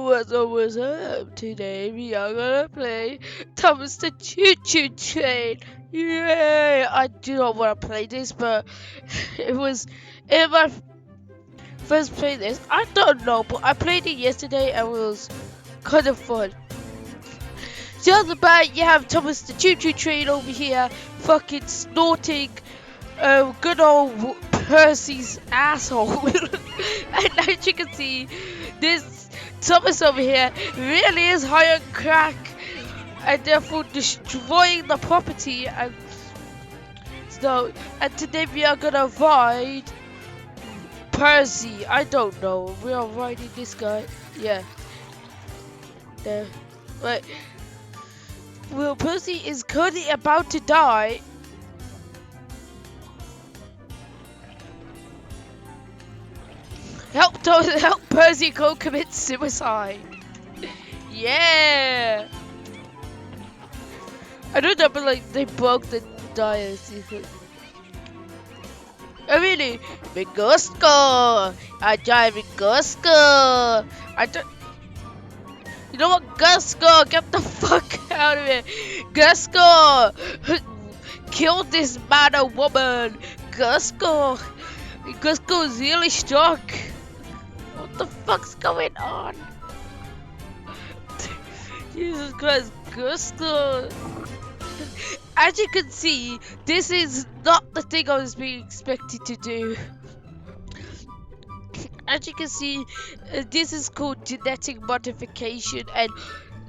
what's up? Today we are gonna play Thomas the Choo Choo Train. Yay! I do not want to play this, but it was in my first playlist. I don't know, but I played it yesterday and it was kind of fun. So on the back, you have Thomas the Choo Choo Train over here, fucking snorting good old Percy's asshole. And as you can see, this Thomas over here really is high on crack and therefore destroying the property. And so, and today we are gonna ride Percy. I don't know. We are riding this guy. Yeah. There. Wait. Well, Percy is currently about to die. Help Percy go commit suicide. Yeah. I don't know, but like they broke the dials. Oh really? Gusko. I drive Gusko. I don't. You know what, Gusko? Get the fuck out of here, Gusko. Kill this man or woman, Gusko. Gusko is really strong. What the fuck's going on? Jesus Christ, Gusto. As you can see, this is not the thing I was being expected to do. As you can see, this is called genetic modification and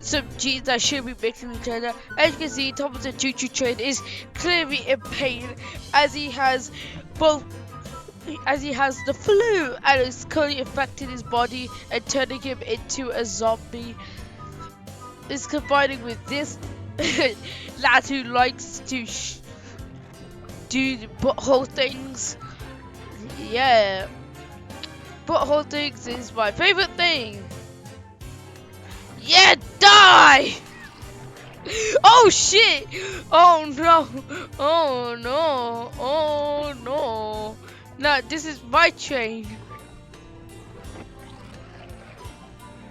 some genes that should be mixing with each other. As you can see, Thomas the Choo Choo Train is clearly in pain as he has the flu and it's currently affecting his body and turning him into a zombie. It's combining with this lad who likes to do the butthole things. Yeah, butthole things is my favorite thing. Yeah, die! Oh shit! Oh no! Oh no! Oh no! No, this is my train.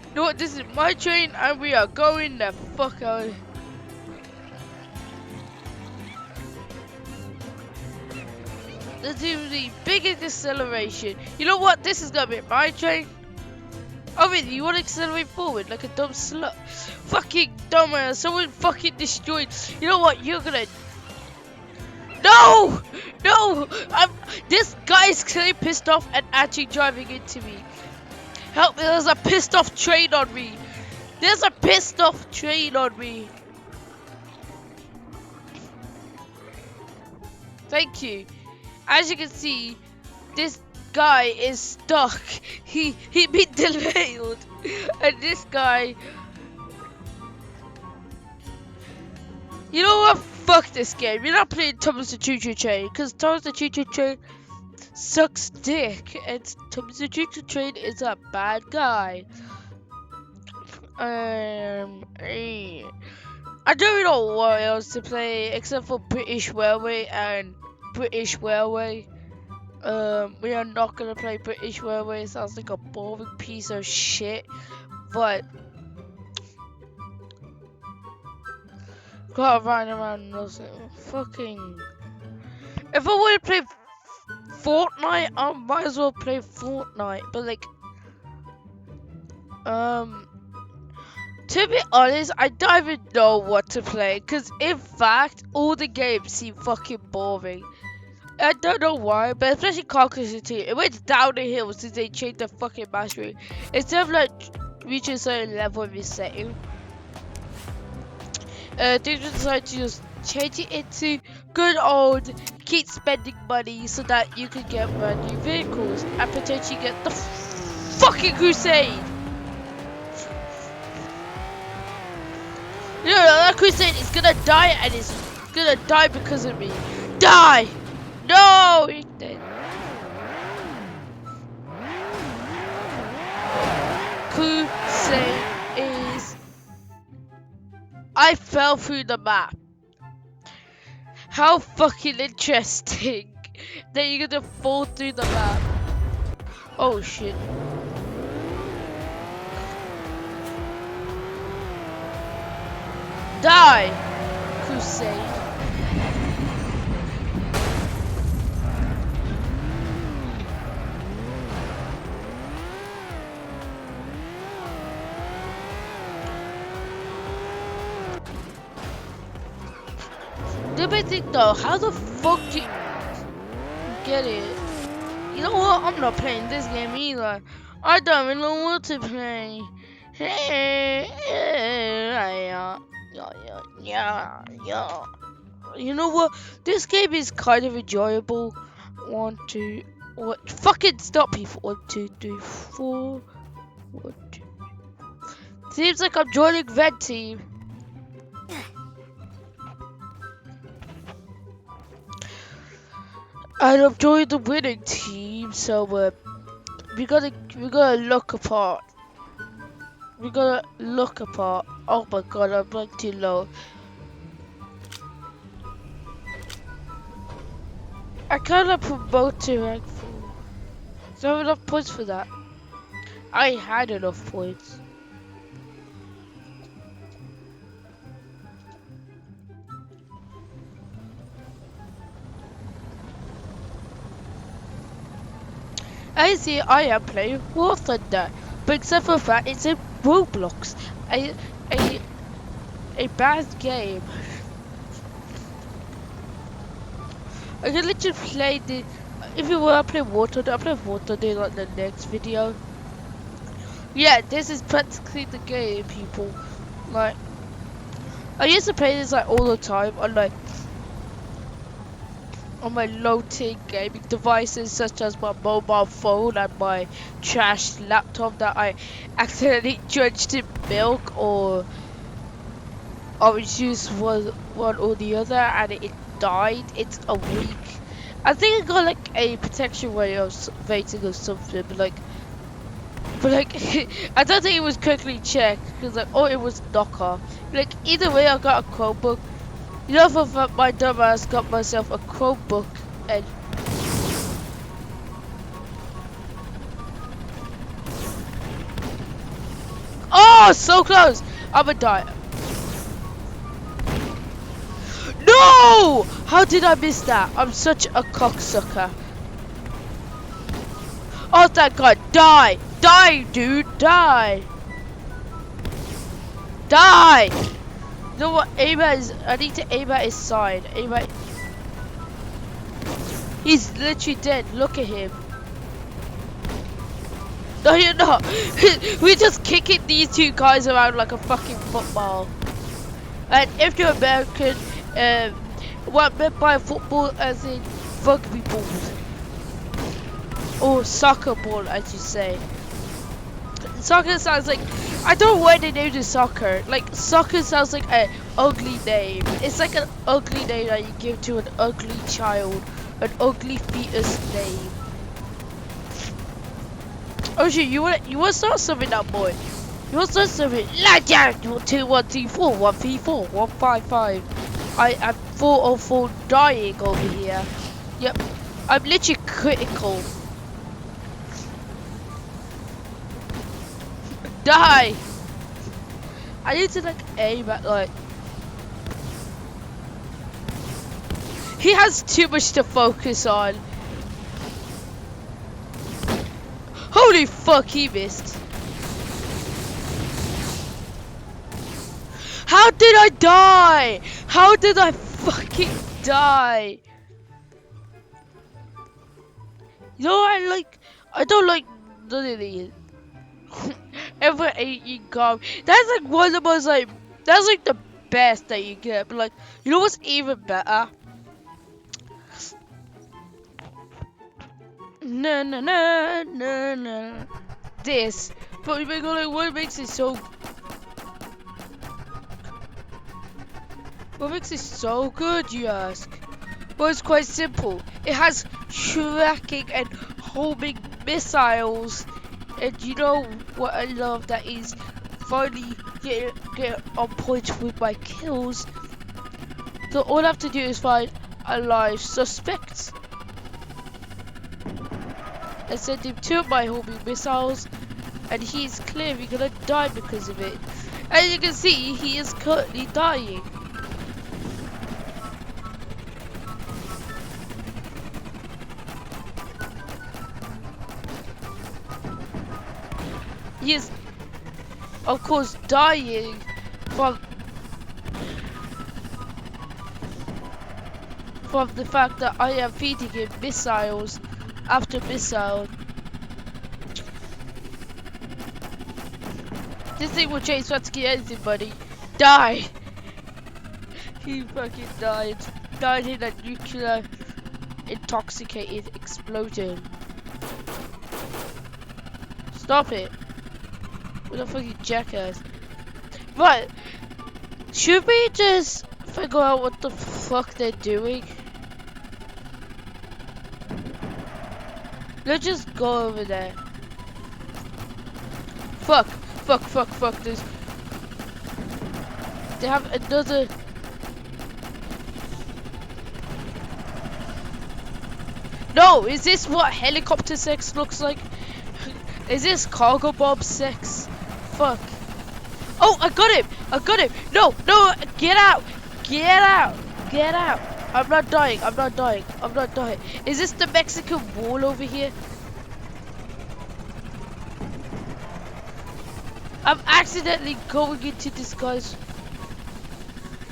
You know what? This is my train and we are going the fuck out. Let's do the biggest acceleration. You know what? This is gonna be my train. Oh really? You wanna accelerate forward like a dumb slut? Fucking dumbass. Someone fucking destroyed. You know what? You're gonna... No! No! This guy's clearly pissed off and actually driving into me. Help me, there's a pissed off train on me. There's a pissed off train on me. Thank you. As you can see, this guy is stuck. He been derailed. And this guy... You know what? Fuck this game. You're not playing Thomas the Choo Choo Train because Thomas the Choo Choo Train sucks dick and Thomas the Choo Choo Train is a bad guy. I don't know what else to play except for British Railway and British Railway. We are not gonna play British Railway. It sounds like a boring piece of shit, but gotta ride around nothing. Fucking. If I want to play Fortnite, I might as well play Fortnite. But like, to be honest, I don't even know what to play. Cause in fact, all the games seem fucking boring. I don't know why, but especially Call of Duty, it went down the hill since they changed the fucking mastery. Instead of like reaching a certain level of resetting. They decided to just change it into good old keep spending money so that you can get brand new vehicles and potentially get the fucking Crusade. You know, that Crusade is gonna die and it's gonna die because of me. Die! No! He's dead. Crusade is... I fell through the map. How fucking interesting that you're gonna fall through the map. Oh shit. Die, Crusade. The big thing though, how the fuck do you get it? You know what? I'm not playing this game either. I don't even know what to play. Yeah. You know what? This game is kind of enjoyable. 1, 2, what? Fucking stop, people. 1, 2, 3, 4. 1, 2. Seems like I'm joining Red Team. And I'm joining the winning team, so we gotta look apart. We gotta look apart. Oh my god, I'm like too low. I kinda promote to rank 4. So I have enough points for that. I had enough points. I see I am playing War Thunder, but except for that it's in Roblox. A bad game. I can literally play the if you wanna play War Thunder, I'll play War Thunder in like the next video. Yeah, this is practically the game, people. Like I used to play this like all the time on my low-tier gaming devices such as my mobile phone and my trash laptop that I accidentally drenched in milk or orange juice was one or the other and it died. It's a week. I think I got like a protection rating or something, but like I don't think it was quickly checked because like it was knockoff. Like either way, I got a Chromebook. You know, for my dumbass got myself a Chromebook and oh, so close! I'ma die. No! How did I miss that? I'm such a cocksucker. Oh, thank God! Die! Die, dude! Die! Die! You know what? I need to aim at his side. He's literally dead. Look at him. No, you're not. We're just kicking these two guys around like a fucking football. And if you're American, what I meant by football as in rugby balls. Or soccer ball, as you say. Soccer sounds like, I don't know why they named it soccer. Like, soccer sounds like an ugly name. It's like an ugly name that you give to an ugly child. An ugly fetus name. Oh shit, you wanna start something now, boy? You wanna start something? Like that! 2, 1, 2, 4, 1, 3, 4, 1, 5, 5. I am 404 dying over here. Yep, I'm literally critical. Die! I need to like aim at like. He has too much to focus on. Holy fuck, he missed. How did I die? How did I fucking die? You know I don't like none of these. Ever eating gum. That's like one of the most like, that's like the best that you get. But like, you know what's even better? No. This. But like, what makes it so... What makes it so good, you ask? Well, it's quite simple. It has tracking and homing missiles. And you know what I love that is finally get on point with my kills. So all I have to do is find a live suspect and send him 2 of my homing missiles and he's clearly gonna die because of it. As you can see, he is currently dying. He is, of course, dying from the fact that I am feeding him missiles after missile. This thing will change practically anything, buddy. Die! He fucking died. Died in a nuclear intoxicated explosion. Stop it. What a fucking jackass. Right. Should we just figure out what the fuck they're doing? Let's just go over there. Fuck. There's... They have another... No! Is this what helicopter sex looks like? Is this cargo bomb sex? Fuck. Oh, I got him! No! Get out! I'm not dying. Is this the Mexican wall over here? I'm accidentally going into this guy's...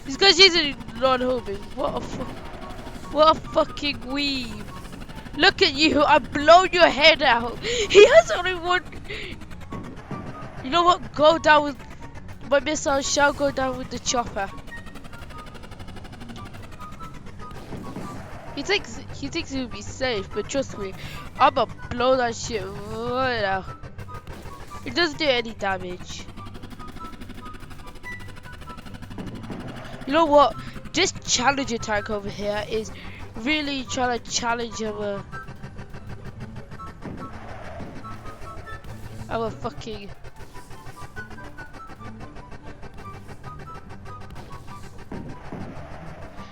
This guy's using non-homing. What a fucking weeb. Look at you, I've blown your head out. He has only one... You know what? Go down with... My missile shall go down with the chopper. He thinks he'll be safe, but trust me, I'ma blow that shit right out. It doesn't do any damage. You know what? This challenger tank over here is really trying to challenge our fucking...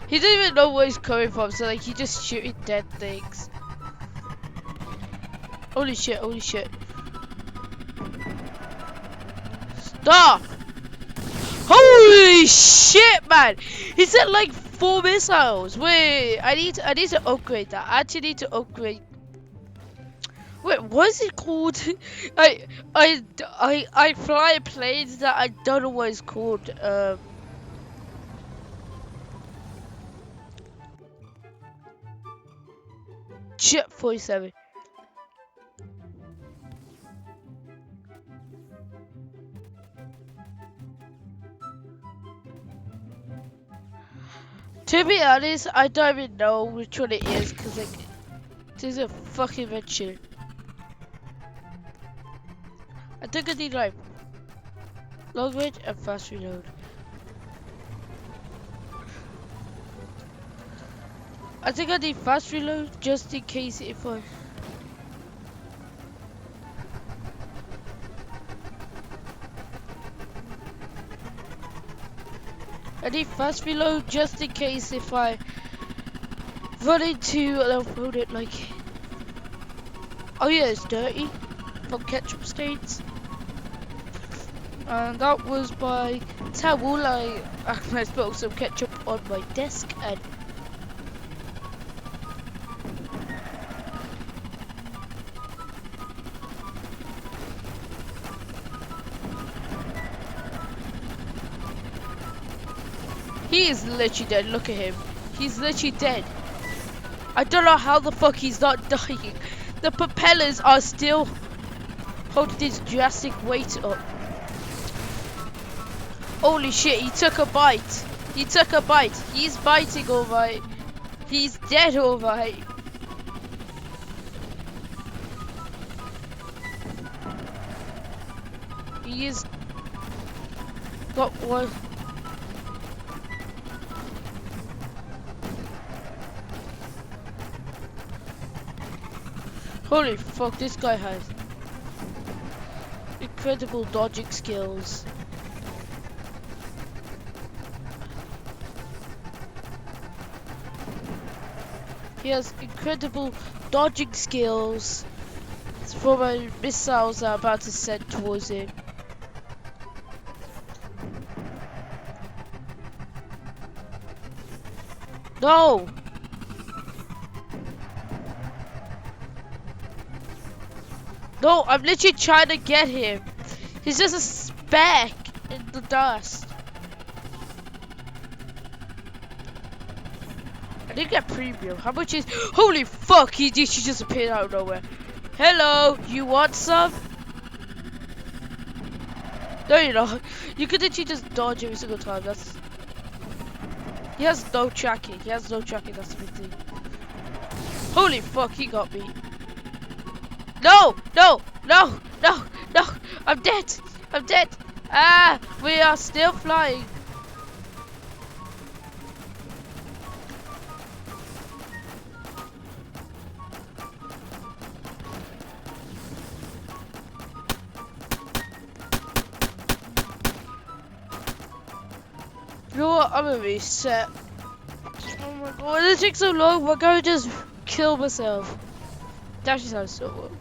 He doesn't even know where he's coming from, so like he just shooting dead things. Holy shit. Stop! Holy shit, man! He sent like 4 missiles. Wait, I need to upgrade that. I actually need to upgrade. Wait, what is it called? I fly planes that I don't know what it's called. Jet 47. To be honest, I don't even know which one it is, because like, there's a fucking mention. I think I need like long range and fast reload. I think I need fast reload just in case if I... I need fast reload just in case if I run into an opponent like... Oh yeah, it's dirty from ketchup stains. And that was by towel. I spilled some ketchup on my desk and... He is literally dead, look at him. He's literally dead. I don't know how the fuck he's not dying. The propellers are still holding his drastic weight up. Holy shit, he took a bite. He's biting alright. He's dead alright. He is... got one... Holy fuck, this guy has incredible dodging skills. He has incredible dodging skills. It's for my missiles that are about to send towards him. No! No, I'm literally trying to get him. He's just a speck in the dust. I didn't get premium. How much is... Holy fuck, she just appeared out of nowhere. Hello, you want some? No, you don't. You could literally just dodge every single time. That's... He has no tracking. He has no tracking, that's the big thing. Holy fuck, he got me. No, no, no, no, no. I'm dead. I'm dead. Ah, we are still flying. You know what? I'm gonna reset. Oh my god, this takes so long. We're gonna just kill myself. That actually sounds so well.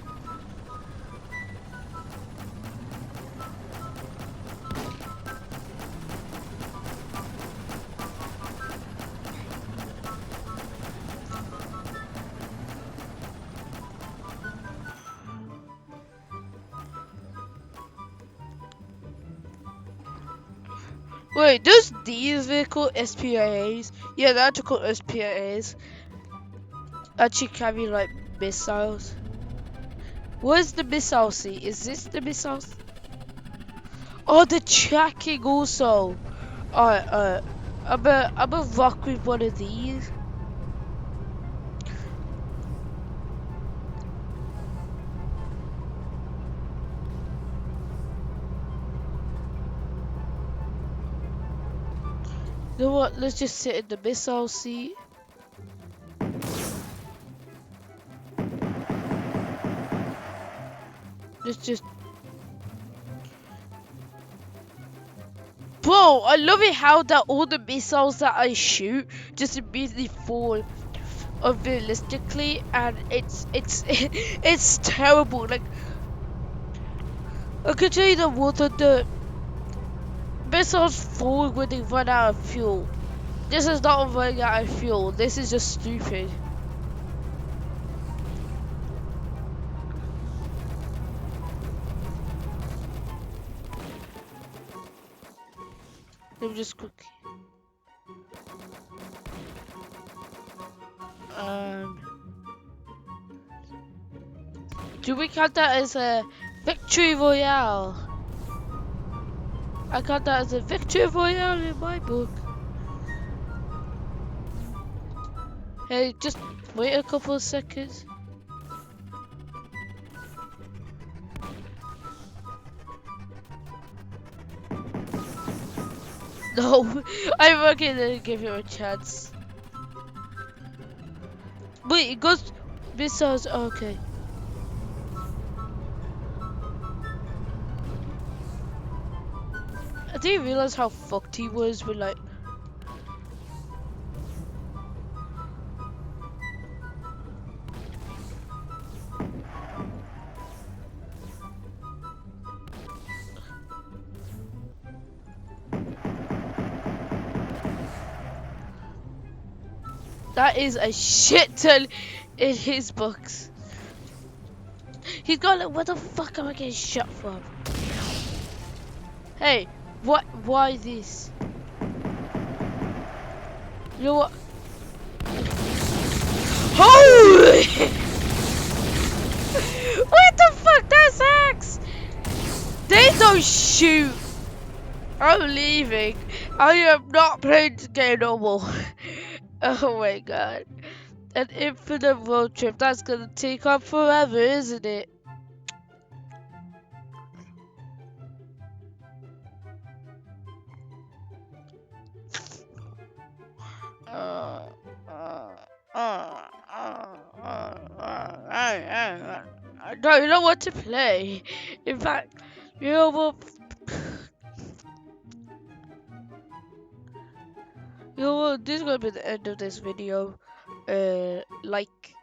Wait, does these vehicle SPAs? Yeah, they're actually called SPAs. Actually carry like missiles. Where's the missile seat? Is this the missiles? Oh, the tracking also. Alright, I'm a rock with one of these. You know what? Let's just sit in the missile seat. Let's just... Bro, I love it how that all the missiles that I shoot just immediately fall unrealistically, and it's it's terrible. Like, I can tell you the water, the missiles fall when they run out of fuel. This is not running out of fuel. This is just stupid. Let me just quickly. Do we count that as a victory royale? I count that as a victory royale in my book. Hey, just wait a couple of seconds. No, I'm not gonna give him a chance. Wait, it goes missiles. Okay. I didn't realize how fucked he was with like. That is a shit ton in his books. He's got like, what the fuck am I getting shot from? Hey, what? Why this? You know what? Holy! What the fuck? That's axe! They don't shoot. I'm leaving. I am not playing this game no more. Oh my god. An infinite road trip. That's gonna take on forever, isn't it? I don't know what to play. In fact, you know what? You know what? This is gonna be the end of this video. Like.